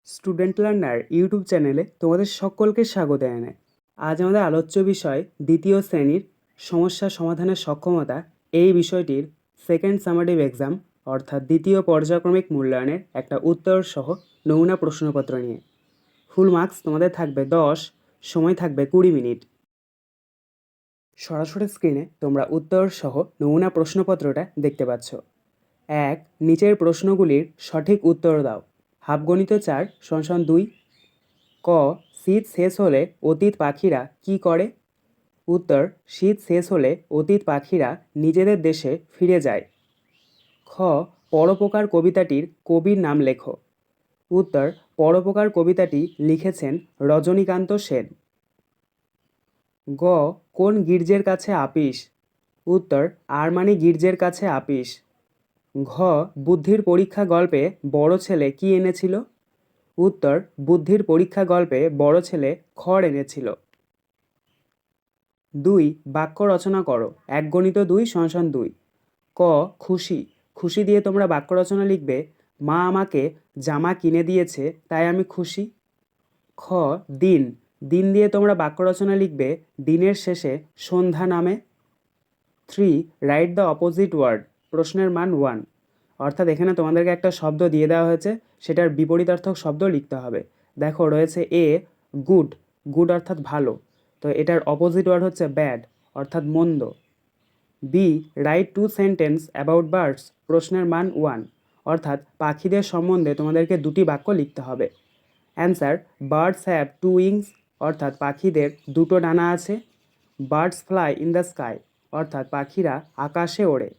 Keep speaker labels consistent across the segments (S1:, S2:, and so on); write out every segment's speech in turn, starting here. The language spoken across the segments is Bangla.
S1: স্টুডেন্ট লার্নার ইউটিউব চ্যানেলে তোমাদের সকলকে স্বাগত জানাই। আজ আমাদের আলোচ্য বিষয় দ্বিতীয় শ্রেণীর সমস্যা সমাধানের সক্ষমতা এই বিষয়টির সেকেন্ড সামারেটিভ এক্সাম অর্থাৎ দ্বিতীয় পর্যায়ক্রমিক মূল্যায়নের একটা উত্তর সহ নমুনা প্রশ্নপত্র নিয়ে। ফুল মার্কস তোমাদের থাকবে 10, সময় থাকবে 20 মিনিট। সরাসরি স্ক্রিনে তোমরা উত্তর সহ নমুনা প্রশ্নপত্রটা দেখতে পাচ্ছ। 1. নিচের প্রশ্নগুলির সঠিক উত্তর দাও। হাফগণিত 4 = 2। ক. শীত শেষ হলে অতীত পাখিরা কি করে? উত্তর: শীত শেষ হলে অতীত পাখিরা নিজেদের দেশে ফিরে যায়। খ. পরোপকার কবিতাটির কবির নাম লেখো। উত্তর: পরোপকার কবিতাটি লিখেছেন রজনীকান্ত সেন। গ. কোন গির্জের কাছে আপিস? উত্তর: আরমানি গির্জের কাছে আপিস। ঘ. বুদ্ধির পরীক্ষা গল্পে বড় ছেলে কি এনেছিল? উত্তর: বুদ্ধির পরীক্ষা গল্পে বড় ছেলে খড় এনেছিল। 2. বাক্য রচনা করো। 1 × 2 = 2। ক. খুশি। খুশি দিয়ে তোমরা বাক্য রচনা লিখবে, মা আমাকে জামা কিনে দিয়েছে তাই আমি খুশি। খ. দিন। দিন দিয়ে তোমরা বাক্য রচনা লিখবে, দিনের শেষে সন্ধ্যা নামে। 3. Write the opposite word. প্রশ্নের মান 1। অর্থাৎ এখানে তোমাদেরকে একটা শব্দ দিয়ে দেওয়া হয়েছে, সেটার বিপরীতার্থক শব্দ লিখতে হবে। দেখো রয়েছে এ গুড। গুড অর্থাৎ ভালো, তো এটার অপোজিট ওয়ার্ড হচ্ছে ব্যাড অর্থাৎ মন্দ। B. Write 2 sentence about birds. প্রশ্নের মান 1। অর্থাৎ পাখিদের সম্বন্ধে তোমাদেরকে 2টি বাক্য লিখতে হবে। Answer: birds have 2 wings. অর্থাৎ পাখিদের 2টো ডানা আছে। Birds fly in the sky. অর্থাৎ পাখিরা আকাশে ওড়ে।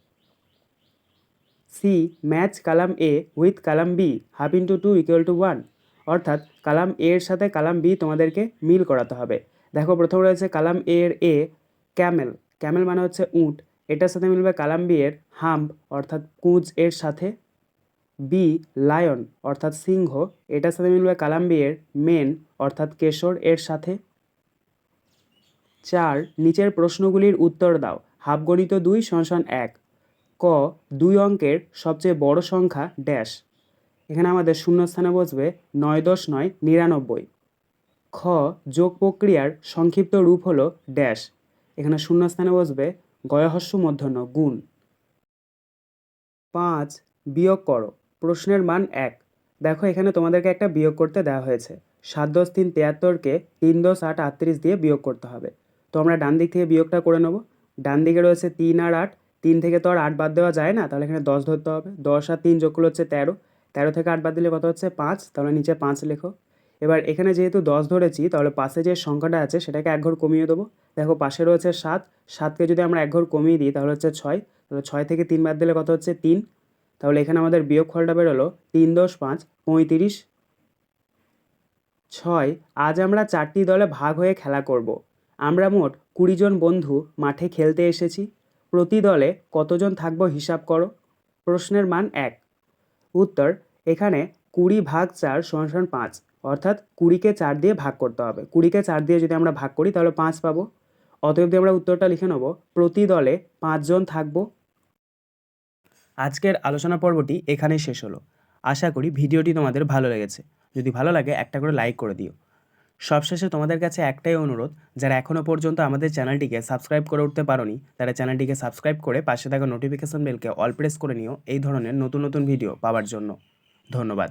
S1: C. Match column A with column B half into 2 = 1। অর্থাৎ কালাম এ এর সাথে কালাম বি তোমাদেরকে মিল করাতে হবে। দেখো প্রথম রয়েছে কালাম এ এর এ ক্যামেল। ক্যামেল মানে হচ্ছে উট, এটার সাথে মিলবে কালাম বি এর হাম্প অর্থাৎ কুঁজ এর সাথে। বি. লায়ন অর্থাৎ সিংহ, এটার সাথে মিলবে কালাম বি এর মেন অর্থাৎ কেশর এর সাথে। 4. নিচের প্রশ্নগুলির উত্তর দাও। হাফগণিত 2 = 1। ক. 2 অঙ্কের সবচেয়ে বড় সংখ্যা ড্যাশ। এখানে আমাদের শূন্যস্থানে বসবে 9 10 9 99। খ. যোগ প্রক্রিয়ার সংক্ষিপ্ত রূপ হলো ড্যাশ। এখানে শূন্যস্থানে বসবে গয়হস্য মূর্ধন্য গুণ। 5. বিয়োগ করো। প্রশ্নের মান 1। দেখো এখানে তোমাদেরকে একটা বিয়োগ করতে দেওয়া হয়েছে। 7 10 3 73কে 3 10 8 38 দিয়ে বিয়োগ করতে হবে। তো আমরা ডান দিক থেকে বিয়োগটা করে নেব। ডান দিকে রয়েছে 3 আর 8। 3 থেকে তো আর 8 বাদ দেওয়া যায় না, তাহলে এখানে 10 ধরতে হবে। 10 আর 3 যোগ করলে হচ্ছে 13। 13 থেকে 8 বাদ দিলে কত হচ্ছে 5, তাহলে নিচে 5 লেখো। এবার এখানে যেহেতু 10 ধরেছি, তাহলে পাশে যে সংখ্যাটা আছে সেটাকে 1 ঘর কমিয়ে দেবো। দেখো পাশে রয়েছে 7। 7কে যদি আমরা 1 ঘর কমিয়ে দিই তাহলে হচ্ছে 6। তাহলে 6 থেকে 3 বাদ দিলে কত হচ্ছে 3। তাহলে এখানে আমাদের বিয়োগফলটা বেরোলো 3 10 5 35। 6. আজ আমরা 4টি দলে ভাগ হয়ে খেলা করব। আমরা মোট 20 জন বন্ধু মাঠে খেলতে এসেছি। প্রতি দলে কতজন থাকবো হিসাব করো। প্রশ্নের মান 1। উত্তর: এখানে 20 ভাগ 4 = 5। অর্থাৎ 20কে 4 দিয়ে ভাগ করতে হবে। 20কে 4 দিয়ে যদি আমরা ভাগ করি তাহলে 5 পাবো। অতএব আমরা উত্তরটা লিখে নেব, প্রতি দলে 5 জন থাকবো। আজকের আলোচনা পর্বটি এখানেই শেষ হলো। আশা করি ভিডিওটি তোমাদের ভালো লেগেছে। যদি ভালো লাগে একটা করে লাইক করে দিও। সবশেষে তোমাদের কাছে একটাই অনুরোধ, যারা এখনও পর্যন্ত আমাদের চ্যানেলটিকে সাবস্ক্রাইব করে উঠতে পারোনি, তারা চ্যানেলটিকে সাবস্ক্রাইব করে পাশে থাকা নোটিফিকেশন বেলকে অল প্রেস করে নিও এই ধরনের নতুন নতুন ভিডিও পাওয়ার জন্য। ধন্যবাদ।